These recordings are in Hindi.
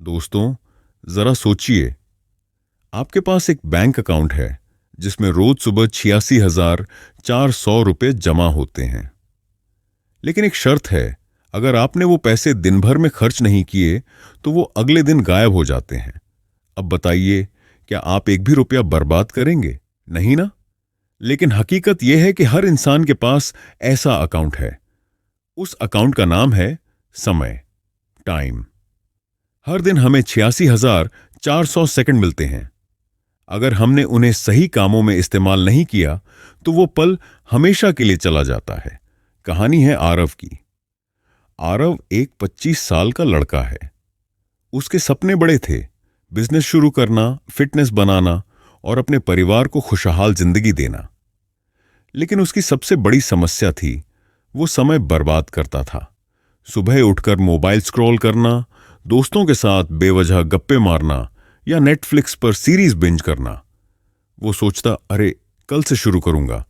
दोस्तों, जरा सोचिए, आपके पास एक बैंक अकाउंट है जिसमें रोज सुबह 86,400 रुपये जमा होते हैं। लेकिन एक शर्त है, अगर आपने वो पैसे दिन भर में खर्च नहीं किए तो वो अगले दिन गायब हो जाते हैं। अब बताइए, क्या आप एक भी रुपया बर्बाद करेंगे? नहीं ना। लेकिन हकीकत यह है कि हर इंसान के पास ऐसा अकाउंट है। उस अकाउंट का नाम है समय, टाइम। हर दिन हमें 86,400 सेकंड मिलते हैं। अगर हमने उन्हें सही कामों में इस्तेमाल नहीं किया तो वो पल हमेशा के लिए चला जाता है। कहानी है आरव की। आरव एक 25 साल का लड़का है। उसके सपने बड़े थे, बिजनेस शुरू करना, फिटनेस बनाना और अपने परिवार को खुशहाल जिंदगी देना। लेकिन उसकी सबसे बड़ी समस्या थी, वो समय बर्बाद करता था। सुबह उठकर मोबाइल स्क्रॉल करना, दोस्तों के साथ बेवजह गप्पे मारना या नेटफ्लिक्स पर सीरीज बिंज करना। वो सोचता, अरे कल से शुरू करूंगा,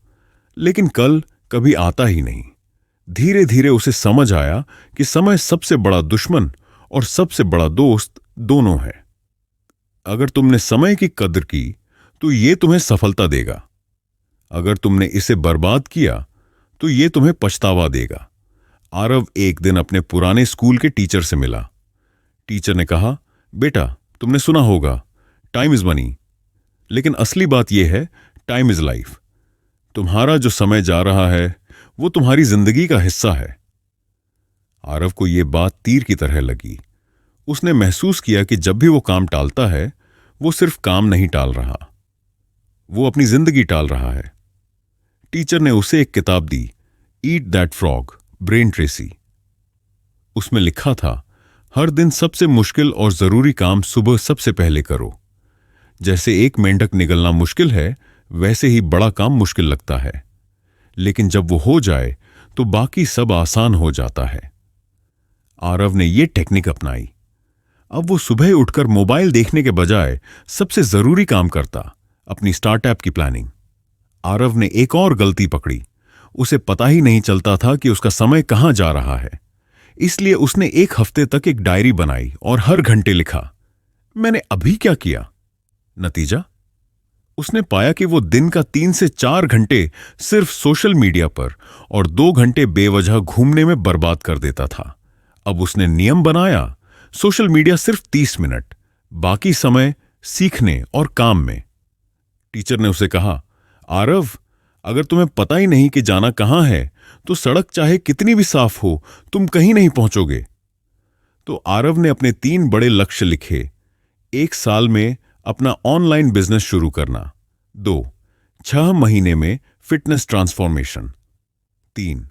लेकिन कल कभी आता ही नहीं। धीरे धीरे उसे समझ आया कि समय सबसे बड़ा दुश्मन और सबसे बड़ा दोस्त दोनों है। अगर तुमने समय की कदर की तो ये तुम्हें सफलता देगा। अगर तुमने इसे बर्बाद किया तो ये तुम्हें पछतावा देगा। आरव एक दिन अपने पुराने स्कूल के टीचर से मिला। टीचर ने कहा, बेटा, तुमने सुना होगा, टाइम इज मनी। लेकिन असली बात यह है, टाइम इज लाइफ। तुम्हारा जो समय जा रहा है वो तुम्हारी जिंदगी का हिस्सा है। आरव को यह बात तीर की तरह लगी। उसने महसूस किया कि जब भी वो काम टालता है, वो सिर्फ काम नहीं टाल रहा, वो अपनी जिंदगी टाल रहा है। टीचर ने उसे एक किताब दी, eat that frog, Brian Tracy. उसमें लिखा था, हर दिन सबसे मुश्किल और जरूरी काम सुबह सबसे पहले करो। जैसे एक मेंढक निगलना मुश्किल है, वैसे ही बड़ा काम मुश्किल लगता है, लेकिन जब वो हो जाए तो बाकी सब आसान हो जाता है। आरव ने ये टेक्निक अपनाई। अब वो सुबह उठकर मोबाइल देखने के बजाय सबसे जरूरी काम करता, अपनी स्टार्टअप की प्लानिंग। आरव ने एक और गलती पकड़ी। उसे पता ही नहीं चलता था कि उसका समय कहां जा रहा है। इसलिए उसने एक हफ्ते तक एक डायरी बनाई और हर घंटे लिखा, मैंने अभी क्या किया। नतीजा, उसने पाया कि वो दिन का 3 से 4 घंटे सिर्फ सोशल मीडिया पर और 2 घंटे बेवजह घूमने में बर्बाद कर देता था। अब उसने नियम बनाया, सोशल मीडिया सिर्फ 30 मिनट, बाकी समय सीखने और काम में। टीचर ने उसे कहा, आरव, अगर तुम्हें पता ही नहीं कि जाना कहां है तो सड़क चाहे कितनी भी साफ हो, तुम कहीं नहीं पहुंचोगे। तो आरव ने अपने 3 बड़े लक्ष्य लिखे। 1 साल में अपना ऑनलाइन बिजनेस शुरू करना। 2, 6 महीने में फिटनेस ट्रांसफॉर्मेशन। 3,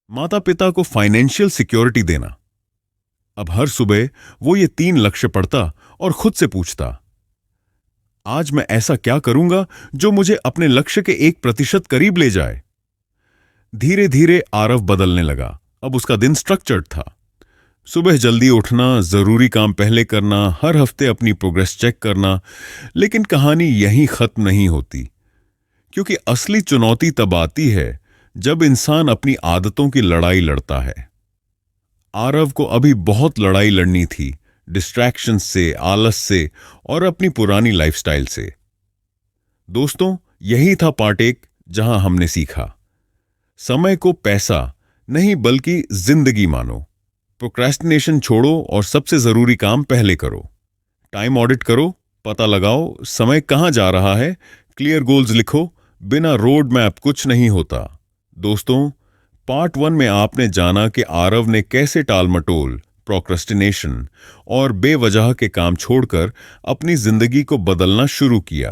माता पिता को फाइनेंशियल सिक्योरिटी देना। अब हर सुबह वो ये 3 लक्ष्य पढ़ता और खुद से पूछता, आज मैं ऐसा क्या करूंगा जो मुझे अपने लक्ष्य के 1% करीब ले जाए। धीरे धीरे आरव बदलने लगा। अब उसका दिन स्ट्रक्चर्ड था। सुबह जल्दी उठना, जरूरी काम पहले करना, हर हफ्ते अपनी प्रोग्रेस चेक करना। लेकिन कहानी यहीं खत्म नहीं होती, क्योंकि असली चुनौती तब आती है जब इंसान अपनी आदतों की लड़ाई लड़ता है। आरव को अभी बहुत लड़ाई लड़नी थी, डिस्ट्रैक्शन से, आलस से और अपनी पुरानी लाइफस्टाइल से। दोस्तों, यही था पार्ट 1 जहां हमने सीखा, समय को पैसा नहीं बल्कि जिंदगी मानो। प्रोक्रेस्टिनेशन छोड़ो और सबसे जरूरी काम पहले करो। टाइम ऑडिट करो, पता लगाओ समय कहां जा रहा है, क्लियर गोल्स लिखो। बिना रोड मैप कुछ नहीं होता। दोस्तों, पार्ट 1 में आपने जाना कि आरव ने कैसे टालमटोल, प्रोक्रेस्टिनेशन और बेवजह के काम छोड़कर अपनी जिंदगी को बदलना शुरू किया।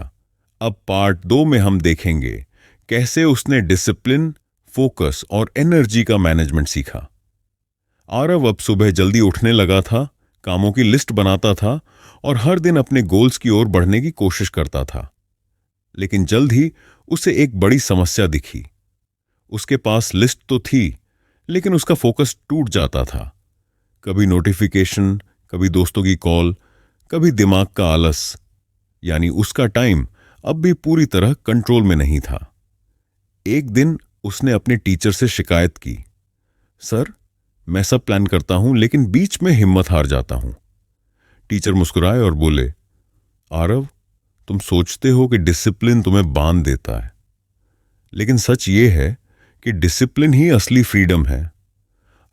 अब पार्ट 2 में हम देखेंगे कैसे उसने डिसिप्लिन, फोकस और एनर्जी का मैनेजमेंट सीखा। आरव अब सुबह जल्दी उठने लगा था, कामों की लिस्ट बनाता था और हर दिन अपने गोल्स की ओर बढ़ने की कोशिश करता था। लेकिन जल्द ही उसे एक बड़ी समस्या दिखी। उसके पास लिस्ट तो थी, लेकिन उसका फोकस टूट जाता था। कभी नोटिफिकेशन, कभी दोस्तों की कॉल, कभी दिमाग का आलस। यानी उसका टाइम अब भी पूरी तरह कंट्रोल में नहीं था। एक दिन उसने अपने टीचर से शिकायत की, सर, मैं सब प्लान करता हूं लेकिन बीच में हिम्मत हार जाता हूं। टीचर मुस्कुराए और बोले, आरव, तुम सोचते हो कि डिसिप्लिन तुम्हें बांध देता है, लेकिन सच ये है कि डिसिप्लिन ही असली फ्रीडम है।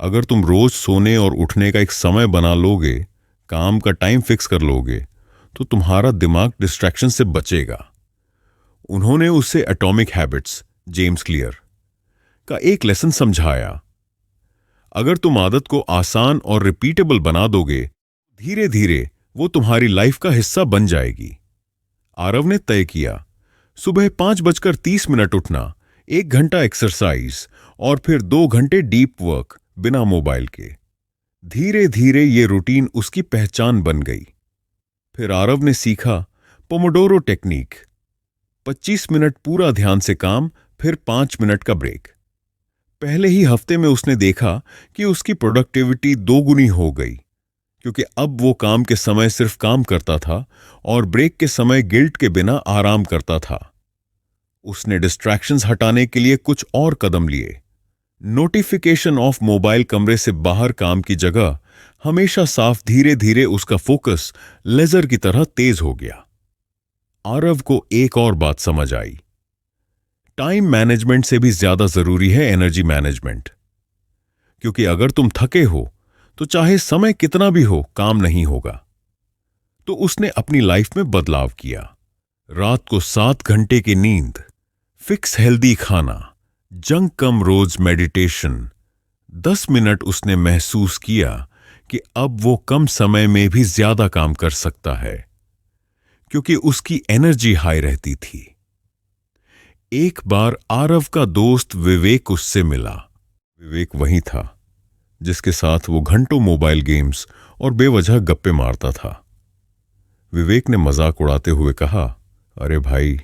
अगर तुम रोज सोने और उठने का एक समय बना लोगे, काम का टाइम फिक्स कर लोगे, तो तुम्हारा दिमाग डिस्ट्रैक्शन से बचेगा। उन्होंने उसे एटॉमिक हैबिट्स, जेम्स क्लियर का एक लेसन समझाया। अगर तुम आदत को आसान और रिपीटेबल बना दोगे, धीरे धीरे वो तुम्हारी लाइफ का हिस्सा बन जाएगी। आरव ने तय किया, सुबह 5:30 उठना, 1 घंटा एक्सरसाइज और फिर 2 घंटे डीप वर्क बिना मोबाइल के। धीरे धीरे ये रूटीन उसकी पहचान बन गई। फिर आरव ने सीखा पोमोडोरो टेक्निक, 25 मिनट पूरा ध्यान से काम, फिर 5 मिनट का ब्रेक। पहले ही हफ्ते में उसने देखा कि उसकी प्रोडक्टिविटी 2 गुनी हो गई, क्योंकि अब वो काम के समय सिर्फ काम करता था और ब्रेक के समय गिल्ट के बिना आराम करता था। उसने डिस्ट्रैक्शंस हटाने के लिए कुछ और कदम लिए। नोटिफिकेशन ऑफ मोबाइल, कमरे से बाहर काम की जगह हमेशा साफ। धीरे धीरे उसका फोकस लेजर की तरह तेज हो गया। आरव को एक और बात समझ आई, टाइम मैनेजमेंट से भी ज्यादा जरूरी है एनर्जी मैनेजमेंट। क्योंकि अगर तुम थके हो तो चाहे समय कितना भी हो, काम नहीं होगा। तो उसने अपनी लाइफ में बदलाव किया। रात को 7 घंटे की नींद, फिक्स हेल्दी खाना, जंक कम, रोज मेडिटेशन। 10 मिनट उसने महसूस किया कि अब वो कम समय में भी ज्यादा काम कर सकता है, क्योंकि उसकी एनर्जी हाई रहती थी। एक बार आरव का दोस्त विवेक उससे मिला। विवेक वही था जिसके साथ वो घंटों मोबाइल गेम्स और बेवजह गप्पे मारता था। विवेक ने मजाक उड़ाते हुए कहा, अरे भाई,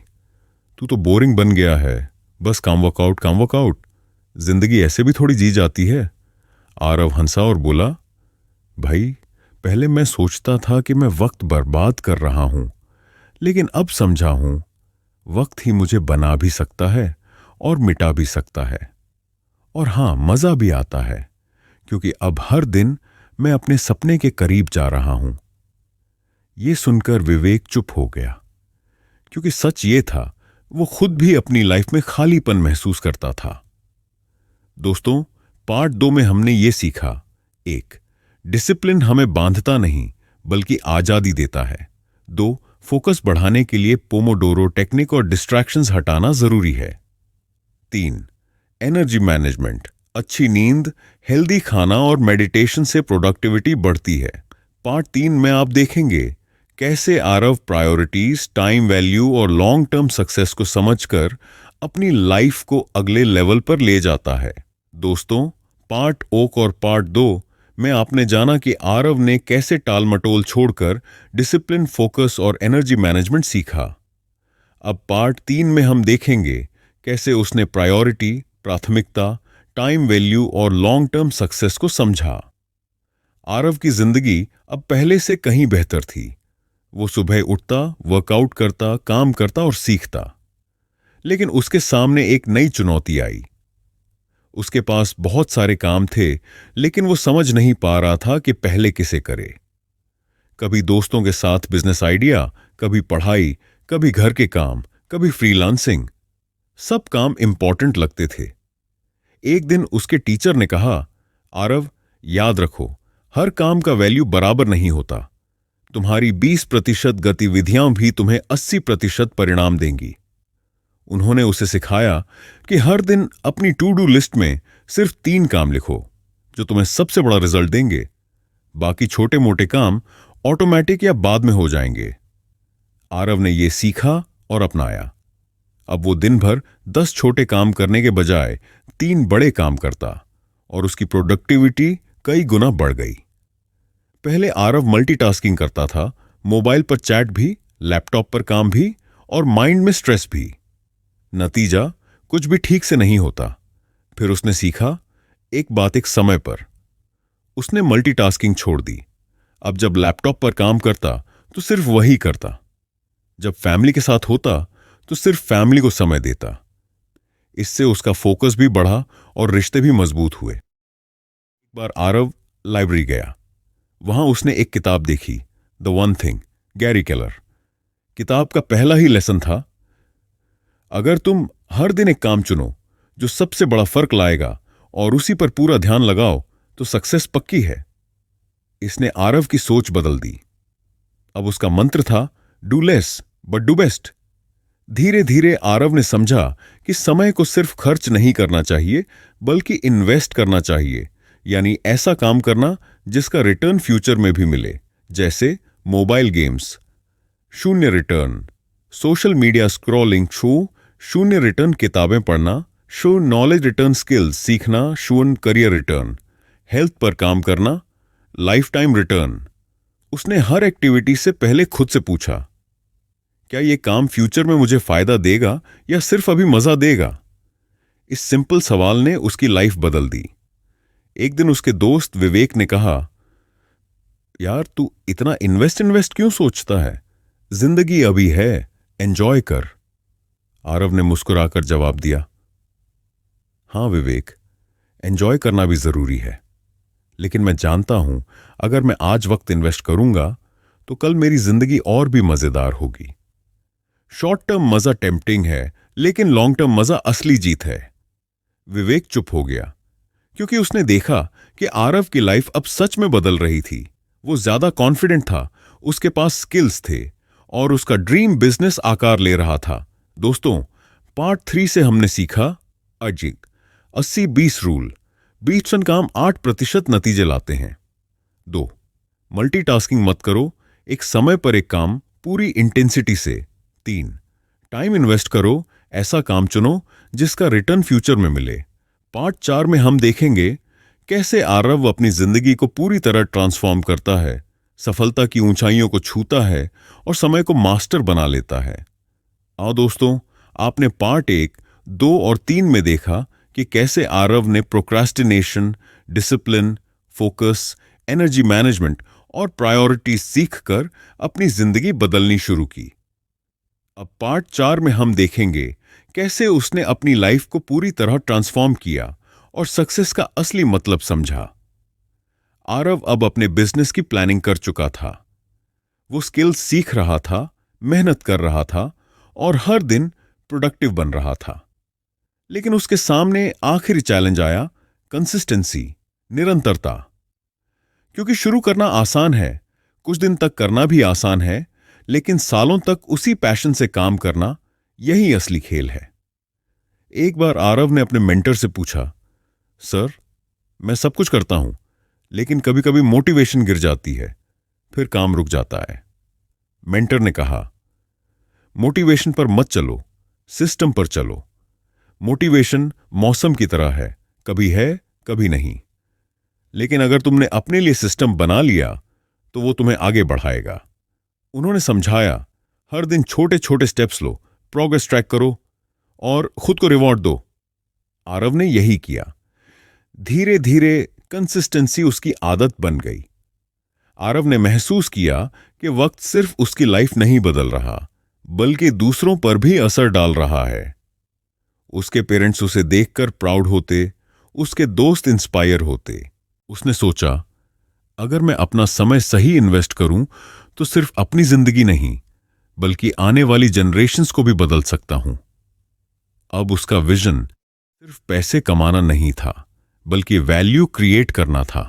तू तो बोरिंग बन गया है, बस काम वर्कआउट, काम वर्कआउट। जिंदगी ऐसे भी थोड़ी जी जाती है। आरव हंसा और बोला, भाई, पहले मैं सोचता था कि मैं वक्त बर्बाद कर रहा हूं, लेकिन अब समझा हूं वक्त ही मुझे बना भी सकता है और मिटा भी सकता है। और हां, मजा भी आता है, क्योंकि अब हर दिन मैं अपने सपने के करीब जा रहा हूं। यह सुनकर विवेक चुप हो गया, क्योंकि सच ये था, वो खुद भी अपनी लाइफ में खालीपन महसूस करता था। दोस्तों, पार्ट 2 में हमने ये सीखा, 1, डिसिप्लिन हमें बांधता नहीं बल्कि आजादी देता है। 2, फोकस बढ़ाने के लिए पोमोडोरो टेक्निक और डिस्ट्रैक्शंस हटाना जरूरी है। 3, एनर्जी मैनेजमेंट, अच्छी नींद, हेल्दी खाना और मेडिटेशन से प्रोडक्टिविटी बढ़ती है। पार्ट 3 में आप देखेंगे कैसे आरव प्रायोरिटीज, टाइम वैल्यू और लॉन्ग टर्म सक्सेस को समझकर अपनी लाइफ को अगले लेवल पर ले जाता है। दोस्तों, पार्ट 1 और पार्ट 2 में आपने जाना कि आरव ने कैसे टालमटोल छोड़कर डिसिप्लिन, फोकस और एनर्जी मैनेजमेंट सीखा। अब पार्ट 3 में हम देखेंगे कैसे उसने प्रायोरिटी, प्राथमिकता, टाइम वैल्यू और लॉन्ग टर्म सक्सेस को समझा। आरव की जिंदगी अब पहले से कहीं बेहतर थी। वो सुबह उठता, वर्कआउट करता, काम करता और सीखता। लेकिन उसके सामने एक नई चुनौती आई। उसके पास बहुत सारे काम थे, लेकिन वो समझ नहीं पा रहा था कि पहले किसे करे। कभी दोस्तों के साथ बिजनेस आइडिया, कभी पढ़ाई, कभी घर के काम, कभी फ्रीलांसिंग। सब काम इंपॉर्टेंट लगते थे। एक दिन उसके टीचर ने कहा, आरव, याद रखो, हर काम का वैल्यू बराबर नहीं होता। तुम्हारी 20% गतिविधियां भी तुम्हें 80% परिणाम देंगी। उन्होंने उसे सिखाया कि हर दिन अपनी टू डू लिस्ट में सिर्फ 3 काम लिखो जो तुम्हें सबसे बड़ा रिजल्ट देंगे। बाकी छोटे मोटे काम ऑटोमेटिक या बाद में हो जाएंगे। आरव ने यह सीखा और अपनाया। अब वो दिन भर 10 छोटे काम करने के बजाय 3 बड़े काम करता और उसकी प्रोडक्टिविटी कई गुना बढ़ गई। पहले आरव मल्टीटास्किंग करता था, मोबाइल पर चैट भी, लैपटॉप पर काम भी और माइंड में स्ट्रेस भी। नतीजा, कुछ भी ठीक से नहीं होता। फिर उसने सीखा, एक बात एक समय पर। उसने मल्टीटास्किंग छोड़ दी। अब जब लैपटॉप पर काम करता तो सिर्फ वही करता। जब फैमिली के साथ होता तो सिर्फ फैमिली को समय देता। इससे उसका फोकस भी बढ़ा और रिश्ते भी मजबूत हुए। एक बार आरव लाइब्रेरी गया। वहां उसने एक किताब देखी, the one thing, Gary Keller. किताब का पहला ही लेसन था, अगर तुम हर दिन एक काम चुनो जो सबसे बड़ा फर्क लाएगा और उसी पर पूरा ध्यान लगाओ तो सक्सेस पक्की है। इसने आरव की सोच बदल दी। अब उसका मंत्र था, do less but do best. धीरे धीरे आरव ने समझा कि समय को सिर्फ खर्च नहीं करना चाहिए बल्कि इन्वेस्ट करना चाहिए, यानी ऐसा काम करना जिसका रिटर्न फ्यूचर में भी मिले, जैसे मोबाइल गेम्स, शून्य return, social media scrolling show, शून्य रिटर्न किताबें पढ़ना, शो नॉलेज रिटर्न स्किल्स सीखना, शून्य करियर रिटर्न, हेल्थ पर काम करना, लाइफ टाइम रिटर्न। उसने हर एक्टिविटी से पहले खुद से पूछा, क्या यह काम फ्यूचर में मुझे फायदा देगा या सिर्फ अभी मजा देगा? इस सिंपल सवाल ने उसकी लाइफ बदल दी। एक दिन उसके दोस्त विवेक ने कहा, यार तू इतना इन्वेस्ट क्यों सोचता है? जिंदगी अभी है, एंजॉय कर। आरव ने मुस्कुराकर जवाब दिया, हां विवेक, एंजॉय करना भी जरूरी है, लेकिन मैं जानता हूं अगर मैं आज वक्त इन्वेस्ट करूंगा तो कल मेरी जिंदगी और भी मजेदार होगी। शॉर्ट टर्म मजा टेम्पटिंग है, लेकिन लॉन्ग टर्म मजा असली जीत है। विवेक चुप हो गया क्योंकि उसने देखा कि आरव की लाइफ अब सच में बदल रही थी। वो ज्यादा कॉन्फिडेंट था, उसके पास स्किल्स थे और उसका ड्रीम बिजनेस आकार ले रहा था। दोस्तों, पार्ट 3 से हमने सीखा अजिंक 80-20 रूल। 20% काम 8% नतीजे लाते हैं। 2, मल्टीटास्किंग मत करो, एक समय पर एक काम पूरी इंटेंसिटी से। 3, टाइम इन्वेस्ट करो, ऐसा काम चुनो जिसका रिटर्न फ्यूचर में मिले। पार्ट 4 में हम देखेंगे कैसे आरव अपनी जिंदगी को पूरी तरह ट्रांसफॉर्म करता है, सफलता की ऊंचाइयों को छूता है और समय को मास्टर बना लेता है। आओ दोस्तों, आपने पार्ट 1, 2 और 3 में देखा कि कैसे आरव ने procrastination, discipline, focus, energy management और प्रायोरिटीज सीखकर अपनी जिंदगी बदलनी शुरू की। अब पार्ट 4 में हम देखेंगे कैसे उसने अपनी लाइफ को पूरी तरह ट्रांसफॉर्म किया और सक्सेस का असली मतलब समझा। आरव अब अपने बिजनेस की प्लानिंग कर चुका था। वो स्किल्स सीख रहा था, मेहनत कर रहा था और हर दिन प्रोडक्टिव बन रहा था। लेकिन उसके सामने आखिरी चैलेंज आया, कंसिस्टेंसी, निरंतरता। क्योंकि शुरू करना आसान है, कुछ दिन तक करना भी आसान है, लेकिन सालों तक उसी पैशन से काम करना, यही असली खेल है। एक बार आरव ने अपने मेंटर से पूछा, सर, मैं सब कुछ करता हूं, लेकिन कभी कभी मोटिवेशन गिर जाती है, फिर काम रुक जाता है। मेंटर ने कहा, मोटिवेशन पर मत चलो, सिस्टम पर चलो। मोटिवेशन मौसम की तरह है, कभी नहीं। लेकिन अगर तुमने अपने लिए सिस्टम बना लिया तो वो तुम्हें आगे बढ़ाएगा। उन्होंने समझाया, हर दिन छोटे छोटे स्टेप्स लो, प्रोग्रेस ट्रैक करो और खुद को रिवॉर्ड दो। आरव ने यही किया। धीरे धीरे कंसिस्टेंसी उसकी आदत बन गई। आरव ने महसूस किया कि वक्त सिर्फ उसकी लाइफ नहीं बदल रहा, बल्कि दूसरों पर भी असर डाल रहा है। उसके पेरेंट्स उसे देखकर प्राउड होते, उसके दोस्त इंस्पायर होते। उसने सोचा, अगर मैं अपना समय सही इन्वेस्ट करूं तो सिर्फ अपनी जिंदगी नहीं बल्कि आने वाली जनरेशंस को भी बदल सकता हूं। अब उसका विजन सिर्फ पैसे कमाना नहीं था, बल्कि वैल्यू क्रिएट करना था।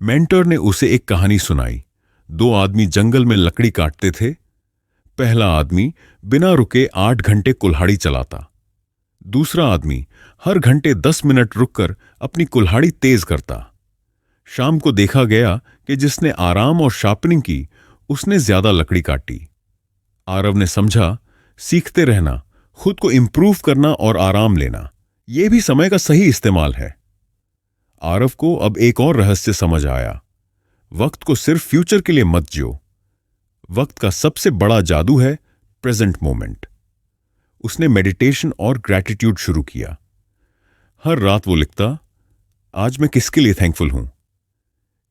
मेंटर ने उसे एक कहानी सुनाई। 2 आदमी जंगल में लकड़ी काटते थे। पहला आदमी बिना रुके 8 घंटे कुल्हाड़ी चलाता। दूसरा आदमी हर घंटे 10 मिनट रुककर अपनी कुल्हाड़ी तेज करता। शाम को देखा गया कि जिसने आराम और शार्पनिंग की, उसने ज्यादा लकड़ी काटी। आरव ने समझा, सीखते रहना, खुद को इंप्रूव करना और आराम लेना, यह भी समय का सही इस्तेमाल है। आरव को अब एक और रहस्य समझ आया। वक्त को सिर्फ फ्यूचर के लिए मत जियो। वक्त का सबसे बड़ा जादू है प्रेजेंट मोमेंट। उसने मेडिटेशन और ग्रैटिट्यूड शुरू किया। हर रात वो लिखता, आज मैं किसके लिए थैंकफुल हूं।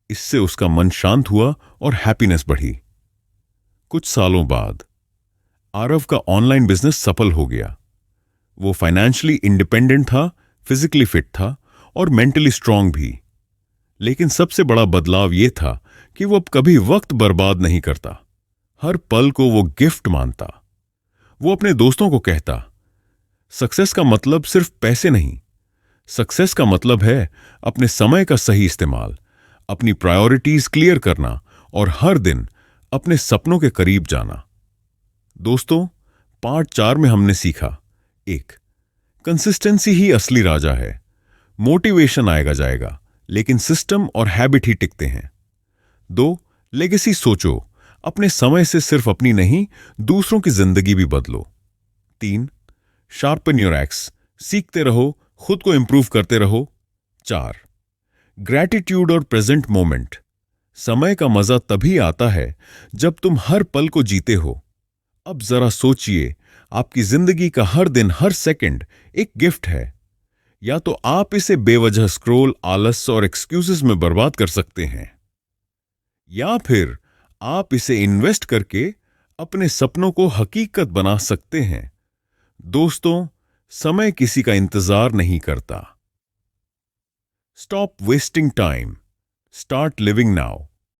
इससे उसका मन शांत हुआ और हैप्पीनेस बढ़ी। कुछ सालों बाद आरव का ऑनलाइन बिजनेस सफल हो गया। वो फाइनेंशियली इंडिपेंडेंट था, फिजिकली फिट था और मेंटली स्ट्रांग भी। लेकिन सबसे बड़ा बदलाव यह था कि वो अब कभी वक्त बर्बाद नहीं करता, हर पल को वो गिफ्ट मानता। वो अपने दोस्तों को कहता, सक्सेस का मतलब सिर्फ पैसे नहीं, सक्सेस का मतलब है अपने समय का सही इस्तेमाल, अपनी प्रायोरिटीज क्लियर करना और हर दिन अपने सपनों के करीब जाना। दोस्तों, पार्ट 4 में हमने सीखा, 1, कंसिस्टेंसी ही असली राजा है। मोटिवेशन आएगा जाएगा, लेकिन सिस्टम और हैबिट ही टिकते हैं। 2, लेगेसी सोचो, अपने समय से सिर्फ अपनी नहीं, दूसरों की जिंदगी भी बदलो। 3, शार्पन योर एक्स, सीखते रहो, खुद को इंप्रूव करते रहो। 4, ग्रैटिट्यूड और प्रेजेंट मोमेंट, समय का मजा तभी आता है जब तुम हर पल को जीते हो। अब जरा सोचिए, आपकी जिंदगी का हर दिन, हर सेकंड एक गिफ्ट है। या तो आप इसे बेवजह स्क्रोल, आलस और एक्सक्यूजेस में बर्बाद कर सकते हैं, या फिर आप इसे इन्वेस्ट करके अपने सपनों को हकीकत बना सकते हैं। दोस्तों, समय किसी का इंतजार नहीं करता। Stop wasting time, start living now.